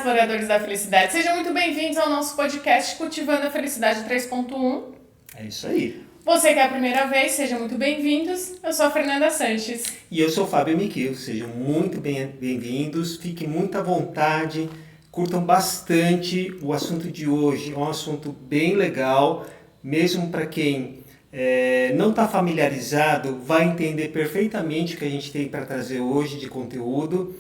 exploradores da felicidade. Sejam muito bem-vindos ao nosso podcast Cultivando a Felicidade 3.1. É isso aí. Você que é a primeira vez, sejam muito bem-vindos. Eu sou a Fernanda Sanches. E eu sou o Fábio Miquel. Sejam muito bem-vindos. Fiquem muito à vontade. Curtam bastante o assunto de hoje. É um assunto bem legal. Mesmo para quem não está familiarizado, vai entender perfeitamente o que a gente tem para trazer hoje de conteúdo.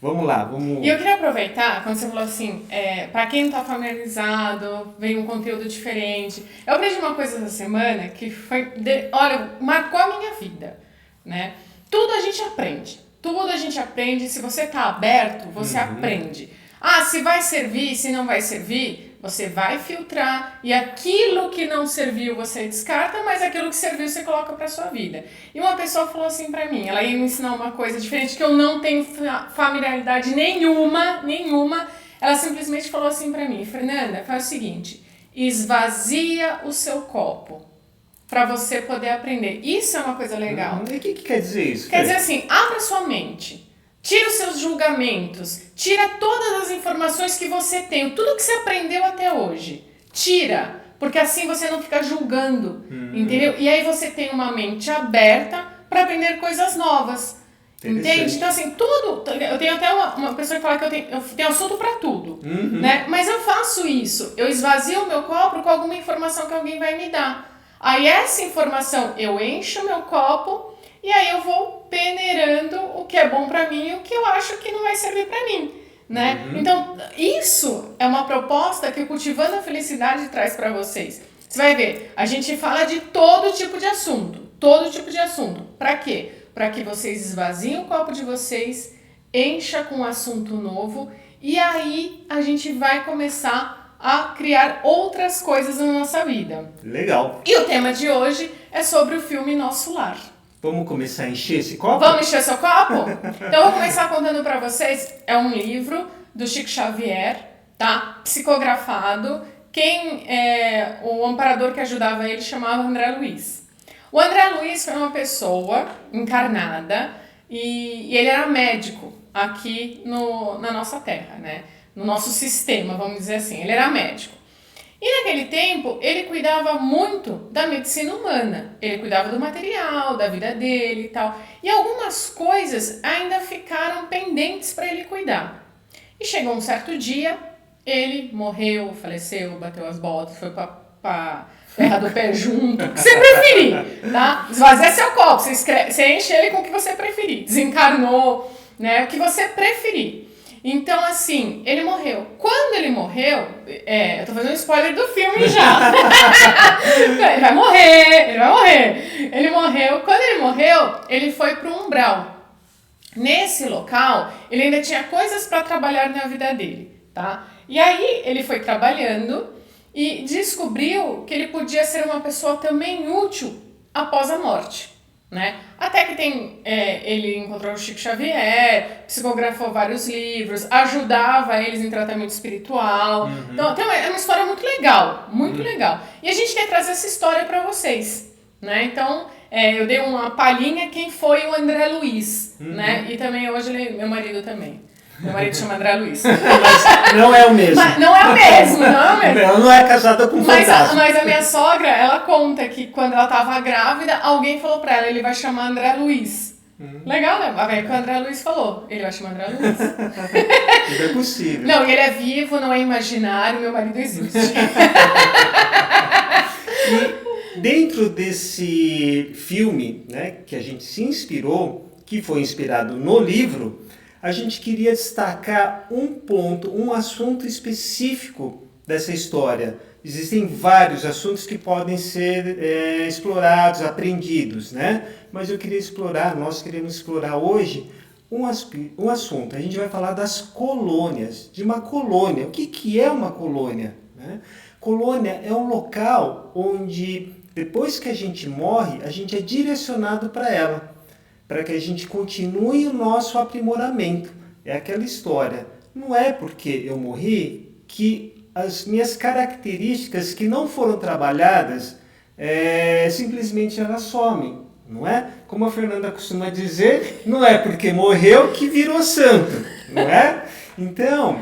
Vamos lá, vamos... E eu queria aproveitar, quando você falou assim, para quem não está familiarizado, vem um conteúdo diferente. Eu aprendi uma coisa essa semana que foi, marcou a minha vida, né? Tudo a gente aprende, se você está aberto, você aprende. Ah, se vai servir, se não vai servir, você vai filtrar e aquilo que não serviu você descarta, mas aquilo que serviu você coloca para sua vida. E uma pessoa falou assim para mim, ela ia me ensinar uma coisa diferente que eu não tenho familiaridade nenhuma, ela simplesmente falou assim para mim, Fernanda, faz o seguinte, esvazia o seu copo para você poder aprender. Isso é uma coisa legal. E o que quer dizer isso? Quer dizer assim, abra sua mente. Tira os seus julgamentos, tira todas as informações que você tem, tudo que você aprendeu até hoje. Tira, porque assim você não fica julgando, entendeu? E aí você tem uma mente aberta para aprender coisas novas, entende? Então assim, tudo, eu tenho até uma pessoa que fala que eu tenho assunto para tudo, né? Mas eu faço isso, eu esvazio o meu copo com alguma informação que alguém vai me dar. Aí essa informação, eu encho o meu copo e aí eu vou peneirando o que é bom pra mim e o que eu acho que não vai servir pra mim, né? Então, isso é uma proposta que o Cultivando a Felicidade traz pra vocês. Você vai ver, a gente fala de todo tipo de assunto. Pra quê? Pra que vocês esvaziem o copo de vocês, encha com um assunto novo e aí a gente vai começar a criar outras coisas na nossa vida. Legal. E o tema de hoje é sobre o filme Nosso Lar. Vamos começar a encher esse copo? Vamos encher seu copo? Então eu vou começar contando pra vocês. É um livro do Chico Xavier, tá? Psicografado. O amparador que ajudava ele chamava André Luiz. O André Luiz foi uma pessoa encarnada e ele era médico aqui na nossa terra, né? No nosso sistema, vamos dizer assim. Ele era médico. E naquele tempo, ele cuidava muito da medicina humana. Ele cuidava do material, da vida dele e tal. E algumas coisas ainda ficaram pendentes para ele cuidar. E chegou um certo dia, ele morreu, faleceu, bateu as botas, foi pra terra do pé junto, o que você preferir, tá? Esvazia seu copo, você enche ele com o que você preferir. Desencarnou, né? O que você preferir. Então, assim, ele morreu. Quando ele morreu, eu tô fazendo um spoiler do filme já. Ele vai morrer. Ele morreu. Quando ele morreu, ele foi pro umbral. Nesse local, ele ainda tinha coisas para trabalhar na vida dele, tá? E aí, ele foi trabalhando e descobriu que ele podia ser uma pessoa também útil após a morte. Né? Até que ele encontrou o Chico Xavier, psicografou vários livros, ajudava eles em tratamento espiritual. Então é uma história muito legal, legal. E a gente quer trazer essa história para vocês, né? Então eu dei uma palhinha quem foi o André Luiz, né? E também hoje meu marido também. Meu marido chama André Luiz. Mas não é o mesmo. Não é o mesmo. Não é casada com fantasma. Mas a minha sogra, ela conta que quando ela tava grávida, alguém falou pra ela, ele vai chamar André Luiz. Legal, né? A velha que o André Luiz falou, ele vai chamar André Luiz. Isso é possível. Não, e ele é vivo, não é imaginário, meu marido existe. E dentro desse filme, né, que a gente se inspirou, que foi inspirado no livro, a gente queria destacar um ponto, um assunto específico dessa história. Existem vários assuntos que podem ser explorados, aprendidos, né? Mas nós queremos explorar hoje um assunto. A gente vai falar das colônias, de uma colônia. O que é uma colônia? Né? Colônia é um local onde, depois que a gente morre, a gente é direcionado para ela, para que a gente continue o nosso aprimoramento. É aquela história. Não é porque eu morri que as minhas características que não foram trabalhadas, simplesmente elas somem. Não é? Como a Fernanda costuma dizer, não é porque morreu que virou santo. Não é? Então,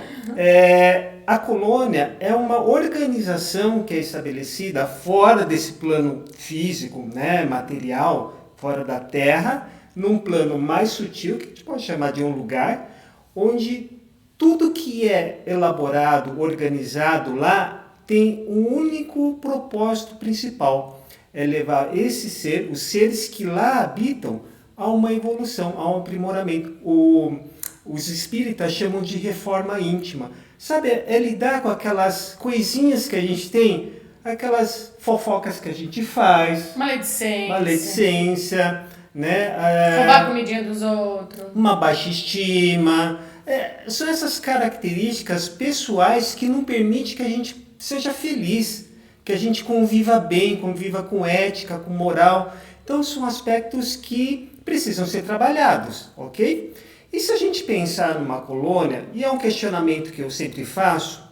A colônia é uma organização que é estabelecida fora desse plano físico, né, material, fora da Terra, num plano mais sutil, que a gente pode chamar de um lugar, onde tudo que é elaborado, organizado lá, tem um único propósito principal, é levar os seres que lá habitam, a uma evolução, a um aprimoramento. Os espíritas chamam de reforma íntima. Sabe, é lidar com aquelas coisinhas que a gente tem, aquelas fofocas que a gente faz. Maledicência, né? Roubar a comidinha dos outros. Uma baixa estima. São essas características pessoais que não permitem que a gente seja feliz, que a gente conviva bem, conviva com ética, com moral. Então são aspectos que precisam ser trabalhados, ok? E se a gente pensar numa colônia, e é um questionamento que eu sempre faço,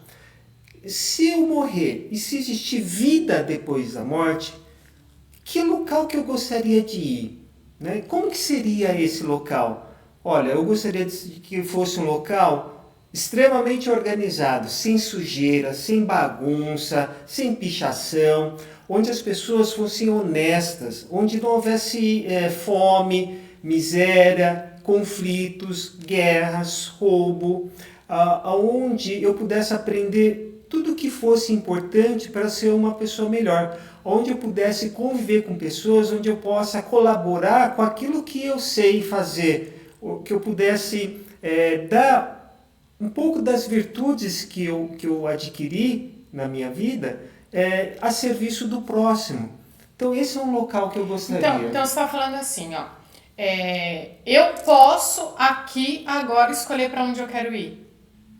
se eu morrer e se existir vida depois da morte, que local que eu gostaria de ir? Né? Como que seria esse local? Olha, eu gostaria que fosse um local extremamente organizado, sem sujeira, sem bagunça, sem pichação, onde as pessoas fossem honestas, onde não houvesse fome, miséria, conflitos, guerras, roubo, onde eu pudesse aprender tudo que fosse importante para ser uma pessoa melhor, onde eu pudesse conviver com pessoas, onde eu possa colaborar com aquilo que eu sei fazer, que eu pudesse dar um pouco das virtudes que eu adquiri na minha vida a serviço do próximo. Então esse é um local que eu gostaria. Então você está falando assim, ó. Eu posso aqui agora escolher para onde eu quero ir.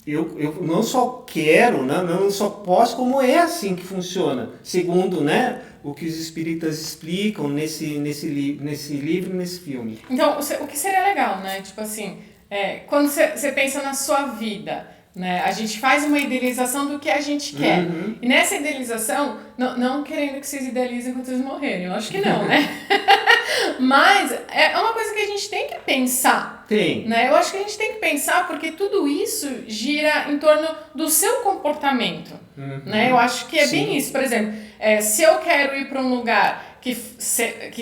Eu não só quero, né, não só posso, como é assim que funciona, segundo, né, o que os espíritas explicam nesse livro, nesse filme. Então, o que seria legal, né? Tipo assim, quando você pensa na sua vida, né? A gente faz uma idealização do que a gente quer. Uhum. E nessa idealização, não querendo que vocês idealizem quando vocês morrerem, eu acho que não, né? Mas é uma coisa que a gente tem que pensar. Tem. Né? Eu acho que a gente tem que pensar porque tudo isso gira em torno do seu comportamento. Uhum. Né? Eu acho que é Sim. bem isso. Por exemplo, se eu quero ir para um lugar que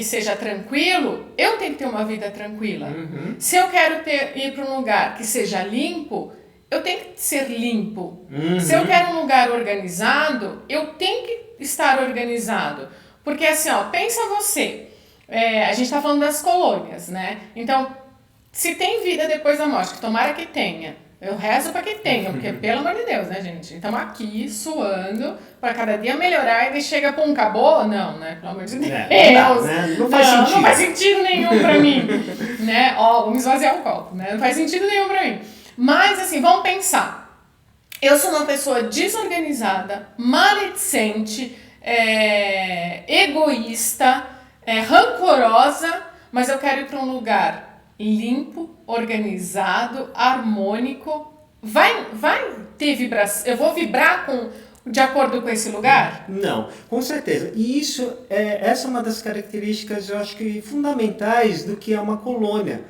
seja tranquilo, eu tenho que ter uma vida tranquila. Uhum. Se eu quero ir para um lugar que seja limpo, eu tenho que ser limpo. Uhum. Se eu quero um lugar organizado, eu tenho que estar organizado. Porque assim, ó, pensa você, a gente está falando das colônias, né? Então, se tem vida depois da morte, que tomara que tenha, eu rezo para que tenha, porque pelo amor de Deus, né, gente? Estamos aqui suando para cada dia melhorar e daí chega, pum, acabou? Não, né? Pelo amor de Deus. Não faz sentido. Não faz sentido nenhum para mim, né? Ó, vamos esvaziar o copo, né? Não faz sentido nenhum para mim. Mas, assim, vamos pensar. Eu sou uma pessoa desorganizada, maledicente, egoísta, rancorosa, mas eu quero ir para um lugar limpo, organizado, harmônico. Vai ter vibração? Eu vou vibrar de acordo com esse lugar? Não, com certeza. E essa é uma das características, eu acho que fundamentais do que é uma colônia,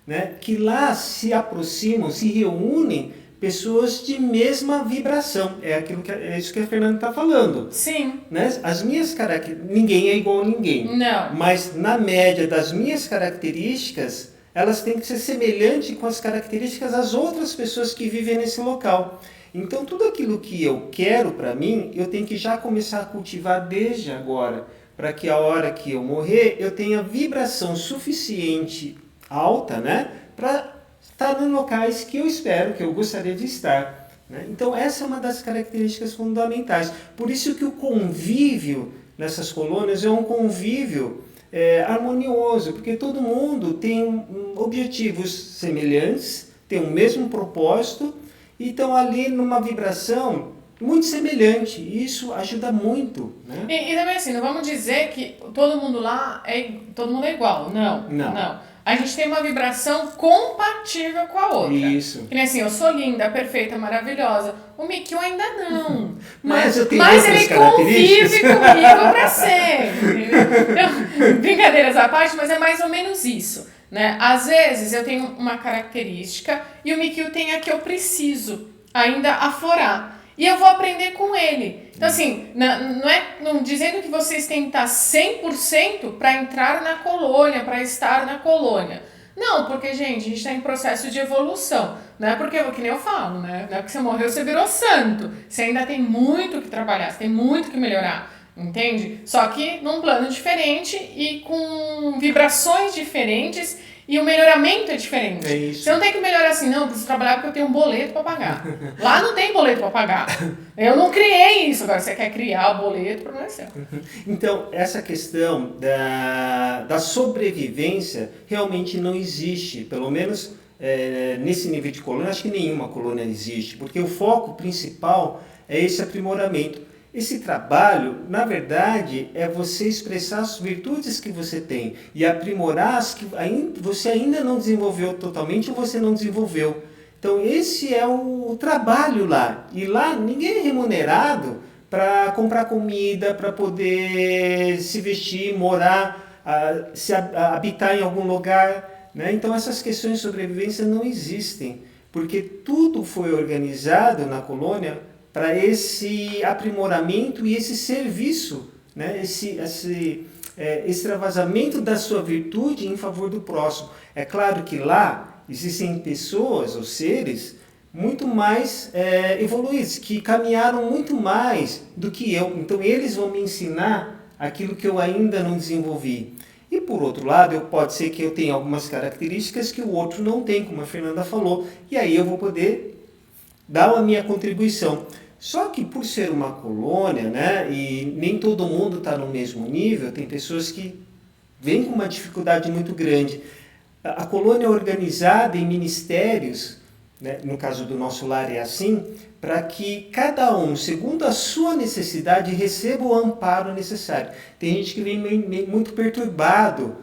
né? Que lá se aproximam, se reúnem pessoas de mesma vibração. É isso que a Fernanda está falando. Sim. Né? As minhas características, ninguém é igual a ninguém. Não. Mas na média das minhas características, elas têm que ser semelhantes com as características das outras pessoas que vivem nesse local. Então tudo aquilo que eu quero para mim, eu tenho que já começar a cultivar desde agora, para que a hora que eu morrer, eu tenha vibração suficiente alta, né, para estar nos locais que eu espero, que eu gostaria de estar. Né? Então essa é uma das características fundamentais. Por isso que o convívio nessas colônias é um convívio harmonioso, porque todo mundo tem objetivos semelhantes, tem o mesmo propósito e estão ali numa vibração muito semelhante. E isso ajuda muito. Né? E também assim, não vamos dizer que todo mundo lá todo mundo é igual. Não. A gente tem uma vibração compatível com a outra. Isso. Que nem assim, eu sou linda, perfeita, maravilhosa. O Mikio ainda não. Mas eu tenho mas outras ele convive comigo pra sempre. Então, brincadeiras à parte, mas é mais ou menos isso. Né? Às vezes eu tenho uma característica e o Mikio tem a que eu preciso. ainda aflorar. E eu vou aprender com ele. Então, assim, não dizendo que vocês têm que estar 100% para entrar na colônia, para estar na colônia. Não, porque, gente, a gente está em processo de evolução. Não é porque, que nem eu falo, né? Não é porque você morreu, você virou santo. Você ainda tem muito que trabalhar, você tem muito que melhorar. Entende? Só que num plano diferente e com vibrações diferentes e o melhoramento é diferente. É isso. Você não tem que melhorar assim, não, eu preciso trabalhar porque eu tenho um boleto para pagar. Lá não tem boleto para pagar. Eu não criei isso. Agora, você quer criar o boleto, o problema é seu. Então, essa questão da sobrevivência realmente não existe, pelo menos nesse nível de colônia, acho que nenhuma colônia existe, porque o foco principal é esse aprimoramento. Esse trabalho, na verdade, é você expressar as virtudes que você tem e aprimorar as que você ainda não desenvolveu totalmente ou você não desenvolveu. Então, esse é o trabalho lá. E lá ninguém é remunerado para comprar comida, para poder se vestir, morar, habitar em algum lugar, né? Então, essas questões de sobrevivência não existem, porque tudo foi organizado na colônia para esse aprimoramento e esse serviço, né? esse extravasamento da sua virtude em favor do próximo. É claro que lá existem pessoas ou seres muito mais evoluídos, que caminharam muito mais do que eu. Então eles vão me ensinar aquilo que eu ainda não desenvolvi. E por outro lado, pode ser que eu tenha algumas características que o outro não tem, como a Fernanda falou, e aí eu vou poder dar a minha contribuição. Só que por ser uma colônia, né, e nem todo mundo está no mesmo nível, tem pessoas que vêm com uma dificuldade muito grande. A colônia é organizada em ministérios, né, no caso do nosso lar é assim, para que cada um, segundo a sua necessidade, receba o amparo necessário. Tem gente que vem muito perturbado,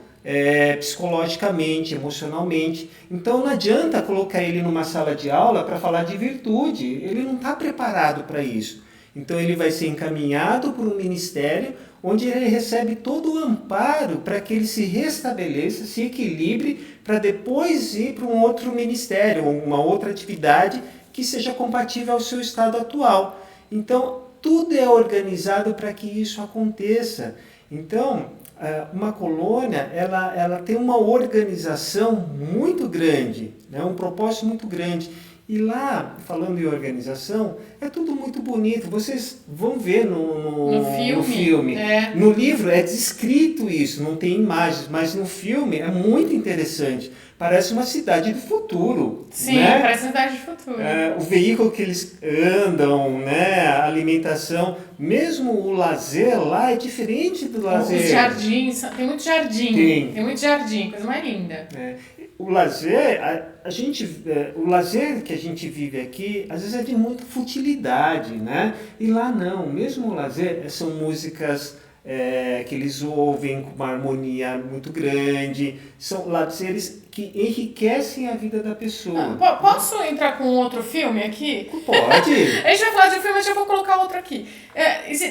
psicologicamente, emocionalmente. Então não adianta colocar ele numa sala de aula para falar de virtude, ele não está preparado para isso. Então ele vai ser encaminhado para um ministério onde ele recebe todo o amparo para que ele se restabeleça, se equilibre, para depois ir para um outro ministério, uma outra atividade que seja compatível ao seu estado atual. Então tudo é organizado para que isso aconteça. Então, uma colônia, ela tem uma organização muito grande, né? Um propósito muito grande. E lá, falando em organização, é tudo muito bonito. Vocês vão ver no filme. No livro é descrito isso, não tem imagens, mas no filme é muito interessante. Parece uma cidade do futuro. Sim, né? Parece uma cidade do futuro. O veículo que eles andam, né? A alimentação, mesmo o lazer lá é diferente do lazer. Os jardins, tem muito jardim. Tem muito jardim, coisa mais linda. O lazer, o lazer que a gente vive aqui, às vezes é de muita futilidade, né? E lá não, mesmo o lazer são músicas que eles ouvem com uma harmonia muito grande, são lazeres que enriquecem a vida da pessoa. Posso entrar com outro filme aqui? Pode. A gente vai falar de um filme, mas eu vou colocar outro aqui.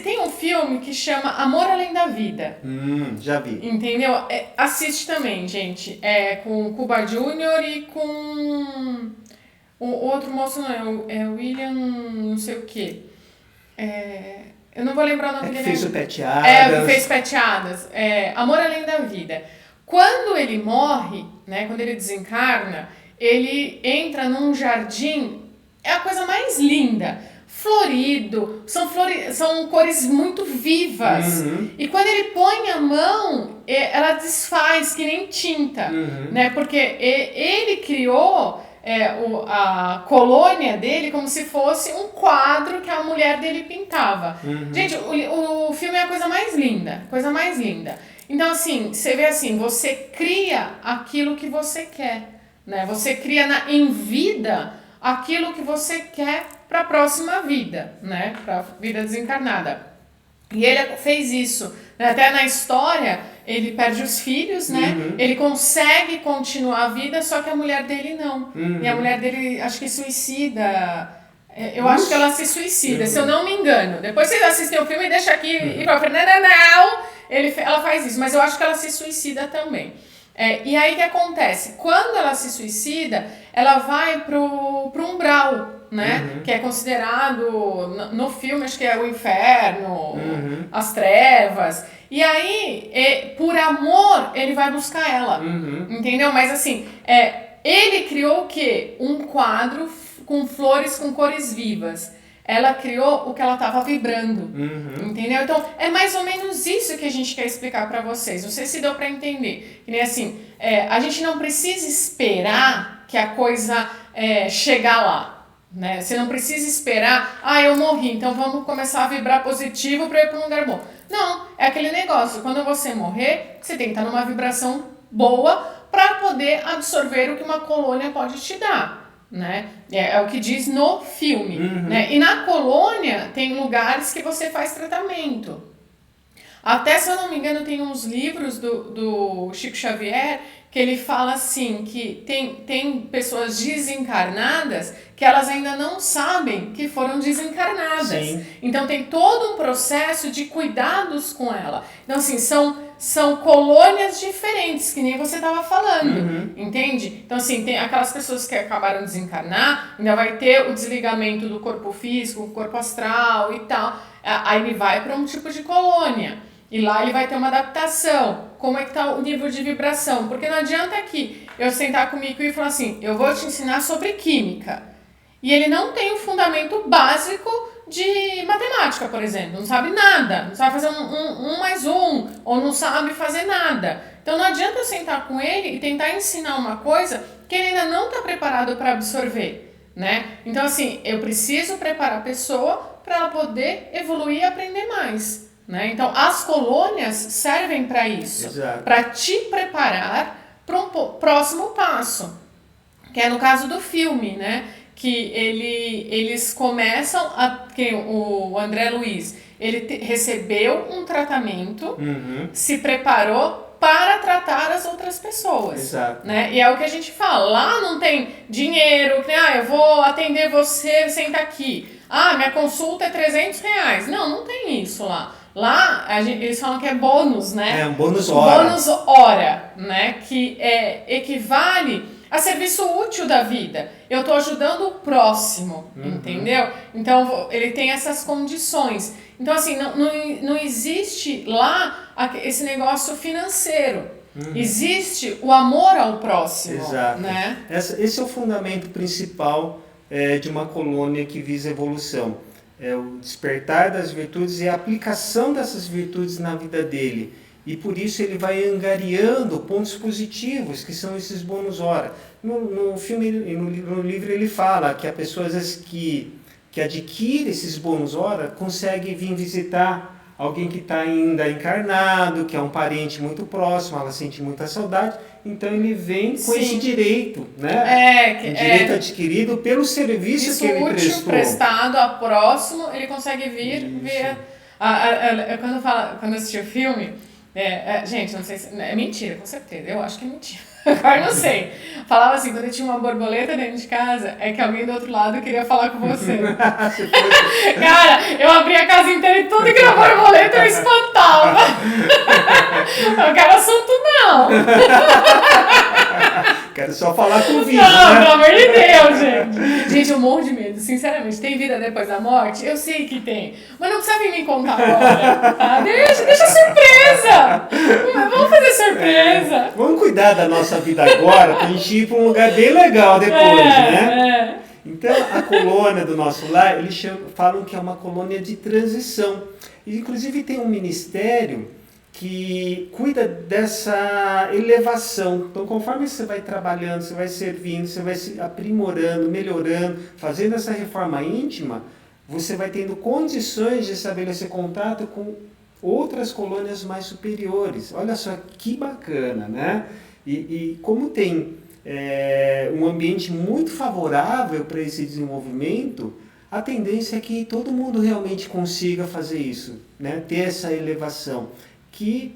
Tem um filme que chama Amor Além da Vida. Já vi. Entendeu? Assiste também, gente. É com o Cuba Jr. e com o outro moço, não, é o William não sei o quê. Eu não vou lembrar o nome dele. Fez o Pat Adams. Fez Pat Adams. Amor Além da Vida. Quando ele morre, né, quando ele desencarna, ele entra num jardim, é a coisa mais linda, florido, são cores muito vivas. E quando ele põe a mão, ela desfaz que nem tinta, né, porque ele criou a colônia dele como se fosse um quadro que a mulher dele pintava. Gente, o filme é a coisa mais linda. Então, assim, você vê assim, você cria aquilo que você quer, né? Você cria em vida aquilo que você quer para a próxima vida, né? Para a vida desencarnada. E ele fez isso, né? Até na história, ele perde os filhos, né? Ele consegue continuar a vida, só que a mulher dele não. E a mulher dele, acho que suicida. Eu acho que ela se suicida, se eu não me engano. Depois vocês assistem o filme e deixam aqui e pra Fernanda, não! Ela faz isso, mas eu acho que ela se suicida também. E aí o que acontece? Quando ela se suicida, ela vai pro umbral, né? Que é considerado, no filme, acho que é o inferno, as trevas. E aí, por amor, ele vai buscar ela, entendeu? Mas assim, ele criou o quê? Um quadro com flores com cores vivas. Ela criou o que ela estava vibrando, entendeu? Então, é mais ou menos isso que a gente quer explicar para vocês. Não sei se deu para entender. Que nem assim, a gente não precisa esperar que a coisa chegar lá, né? Você não precisa esperar, eu morri, então vamos começar a vibrar positivo para ir para um lugar bom. Não, é aquele negócio, quando você morrer, você tem que estar numa vibração boa para poder absorver o que uma colônia pode te dar. Né? É o que diz no filme, né? E na colônia tem lugares que você faz tratamento. Até, se eu não me engano, tem uns livros do Chico Xavier que ele fala assim, que tem pessoas desencarnadas que elas ainda não sabem que foram desencarnadas. Sim. Então tem todo um processo de cuidados com ela. Então assim, são colônias diferentes, que nem você estava falando, entende? Então assim, tem aquelas pessoas que acabaram de desencarnar, ainda vai ter o desligamento do corpo físico, corpo astral e tal. Aí ele vai para um tipo de colônia. E lá ele vai ter uma adaptação. Como é que tá o nível de vibração? Porque não adianta aqui eu sentar com o Mico e falar assim, eu vou te ensinar sobre química. E ele não tem o fundamento básico de matemática, por exemplo. Não sabe nada. Não sabe fazer um mais um. Ou não sabe fazer nada. Então não adianta eu sentar com ele e tentar ensinar uma coisa que ele ainda não está preparado para absorver, né? Então assim, eu preciso preparar a pessoa para ela poder evoluir e aprender mais. Né? Então, as colônias servem para isso, para te preparar para um próximo passo, que é no caso do filme, né? Que eles começam, que o André Luiz, ele recebeu um tratamento, se preparou para tratar as outras pessoas. Exato. Né? E é o que a gente fala, lá não tem dinheiro, que eu vou atender você, senta aqui. Minha consulta é R$300. Não tem isso lá. Lá, eles falam que é bônus, né? É um bônus hora. Bônus hora, né? Que equivale a serviço útil da vida. Eu estou ajudando o próximo, entendeu? Então, ele tem essas condições. Então, assim, não existe lá esse negócio financeiro. Existe o amor ao próximo. Exato. Né? Esse é o fundamento principal de uma colônia que visa evolução. É o despertar das virtudes e a aplicação dessas virtudes na vida dele. E por isso ele vai angariando pontos positivos, que são esses bônus hora. No filme, no livro, ele fala que a pessoa, às vezes, que adquire esses bônus hora, consegue vir visitar alguém que está ainda encarnado, que é um parente muito próximo, ela sente muita saudade, então ele vem com esse direito, né? Direito adquirido pelo serviço que ele prestou. Isso útil prestado a próximo, ele consegue vir ver. Quando eu assisti o filme, gente, não sei se... É mentira, com certeza, eu acho que é mentira. Agora não sei. Falava assim, quando eu tinha uma borboleta dentro de casa, é que alguém do outro lado queria falar com você. Cara, eu abria a casa inteira e tudo que era borboleta eu espantava. Eu quero assunto não. Quero só falar com o vídeo, Não, pelo amor de Deus, gente. Gente, eu morro de medo, sinceramente. Tem vida depois da morte? Eu sei que tem. Mas não precisa vir me contar agora, tá? Deixa surpresa. Vamos fazer surpresa. Vamos cuidar da nossa vida agora pra gente ir pra um lugar bem legal depois, né? Então, a colônia do nosso lar, eles falam que é uma colônia de transição. E, inclusive, tem um ministério que cuida dessa elevação. Então, conforme você vai trabalhando, você vai servindo, você vai se aprimorando, melhorando, fazendo essa reforma íntima, você vai tendo condições de estabelecer contato com outras colônias mais superiores. Olha só que bacana, né? E como tem um ambiente muito favorável para esse desenvolvimento, a tendência é que todo mundo realmente consiga fazer isso, né? Ter essa elevação. Que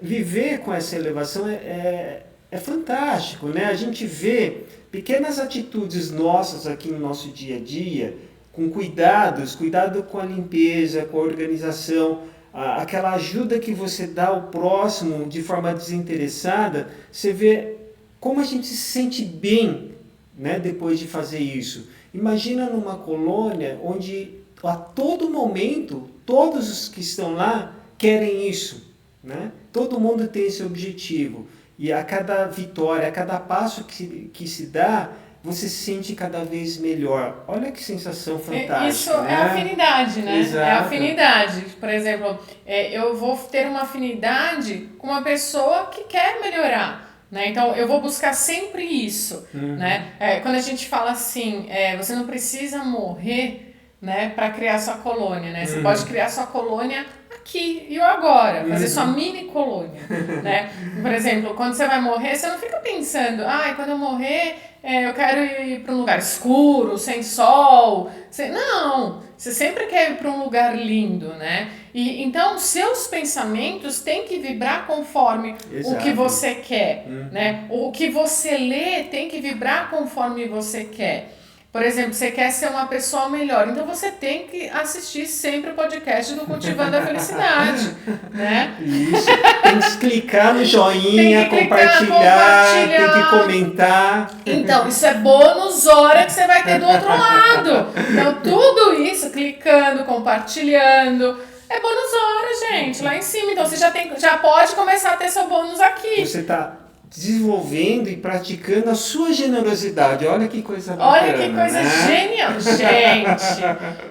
viver com essa elevação é fantástico, né? A gente vê pequenas atitudes nossas aqui no nosso dia a dia, com cuidado com a limpeza, com a organização, aquela ajuda que você dá ao próximo de forma desinteressada, você vê como a gente se sente bem, né, depois de fazer isso. Imagina numa colônia onde a todo momento todos os que estão lá querem isso, né? Todo mundo tem esse objetivo. E a cada vitória, a cada passo que se dá, você se sente cada vez melhor. Olha que sensação fantástica. Isso, né? É afinidade, né? Exato. É afinidade. Por exemplo, eu vou ter uma afinidade com uma pessoa que quer melhorar. Né? Então, eu vou buscar sempre isso. Né? Quando a gente fala assim, você não precisa morrer, né, para criar sua colônia. Né? Você pode criar sua colônia aqui e agora, fazer sua mini colônia, né? Por exemplo, quando você vai morrer, você não fica pensando, quando eu morrer, eu quero ir para um lugar escuro, sem sol. Não, você sempre quer ir para um lugar lindo, né? E então, seus pensamentos têm que vibrar conforme o que você quer, né? O que você lê tem que vibrar conforme você quer. Por exemplo, você quer ser uma pessoa melhor, então você tem que assistir sempre o podcast do Cultivando a Felicidade, né? Isso, tem que clicar no joinha, compartilhar, tem que comentar. Então, isso é bônus hora que você vai ter do outro lado. Então, tudo isso, clicando, compartilhando, é bônus hora, gente, lá em cima. Então, você já pode começar a ter seu bônus aqui. Você está desenvolvendo e praticando a sua generosidade. Olha que coisa bacana. Olha que coisa, né? Genial. Gente,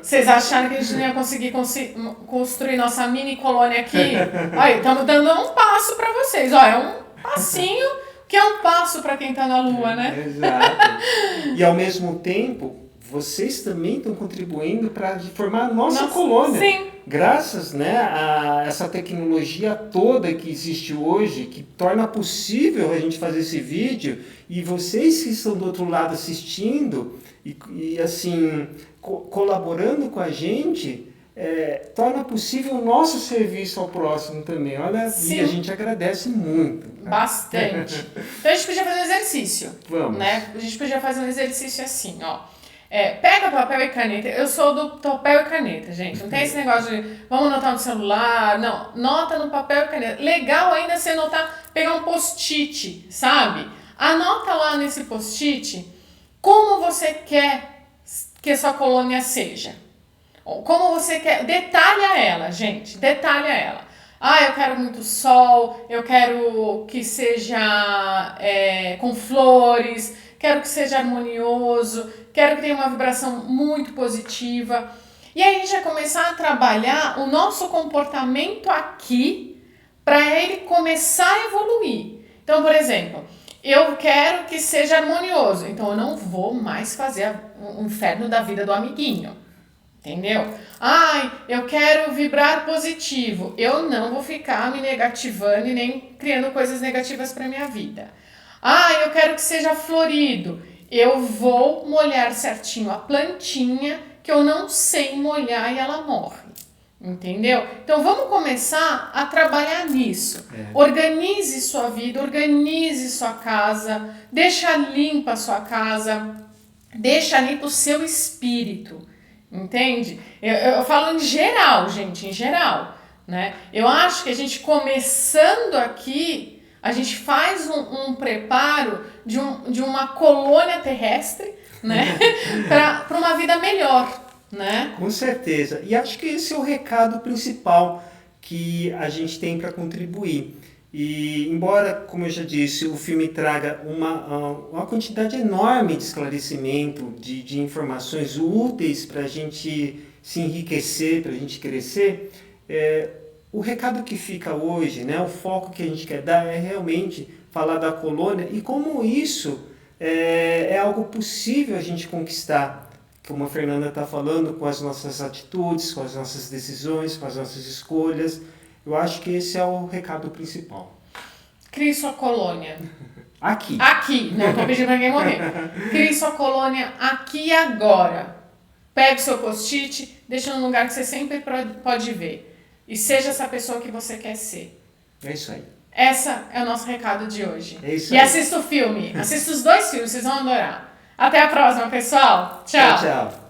vocês acharam que a gente não ia conseguir construir nossa mini colônia aqui? Olha, estamos dando um passo para vocês. Olha, é um passinho que é um passo para quem está na Lua, né? Exato. E ao mesmo tempo, vocês também estão contribuindo para formar a nossa colônia. Sim. Graças, né, a essa tecnologia toda que existe hoje, que torna possível a gente fazer esse vídeo, e vocês que estão do outro lado assistindo e assim, colaborando com a gente, torna possível o nosso serviço ao próximo também. Olha, sim. E a gente agradece muito. Bastante. Então a gente podia fazer um exercício. Vamos. Né? A gente podia fazer um exercício assim, ó. Pega papel e caneta. Eu sou do papel e caneta, gente. Não tem esse negócio de vamos anotar no celular. Não, nota no papel e caneta. Legal ainda você pegar um post-it, sabe? Anota lá nesse post-it como você quer que a sua colônia seja. Como você quer. Detalha ela, gente. Detalha ela. Eu quero muito sol, eu quero que seja com flores, quero que seja harmonioso, quero que tenha uma vibração muito positiva. E aí a gente vai começar a trabalhar o nosso comportamento aqui para ele começar a evoluir. Então, por exemplo, eu quero que seja harmonioso, então eu não vou mais fazer o inferno da vida do amiguinho. Entendeu? Eu quero vibrar positivo. Eu não vou ficar me negativando e nem criando coisas negativas para minha vida. Eu quero que seja florido. Eu vou molhar certinho a plantinha que eu não sei molhar e ela morre. Entendeu? Então vamos começar a trabalhar nisso. Organize sua vida, organize sua casa, deixa limpa a sua casa, deixa limpo o seu espírito. Entende? Eu falo em geral, gente, em geral, né? Eu acho que a gente começando aqui, a gente faz um preparo de uma colônia terrestre, né? para uma vida melhor, né? Com certeza. E acho que esse é o recado principal que a gente tem para contribuir. E embora, como eu já disse, o filme traga uma quantidade enorme de esclarecimento, de informações úteis para a gente se enriquecer, para a gente crescer, o recado que fica hoje, né, o foco que a gente quer dar é realmente falar da colônia e como isso é algo possível a gente conquistar, como a Fernanda está falando, com as nossas atitudes, com as nossas decisões, com as nossas escolhas. Eu acho que esse é o recado principal. Crie sua colônia. Aqui. Aqui. Não estou pedindo para ninguém morrer. Crie sua colônia aqui e agora. Pegue o seu post-it, deixa num lugar que você sempre pode ver. E seja essa pessoa que você quer ser. É isso aí. Essa é o nosso recado de hoje. É isso aí. E assista o filme. Assista os 2 filmes, vocês vão adorar. Até a próxima, pessoal. Tchau. Tchau.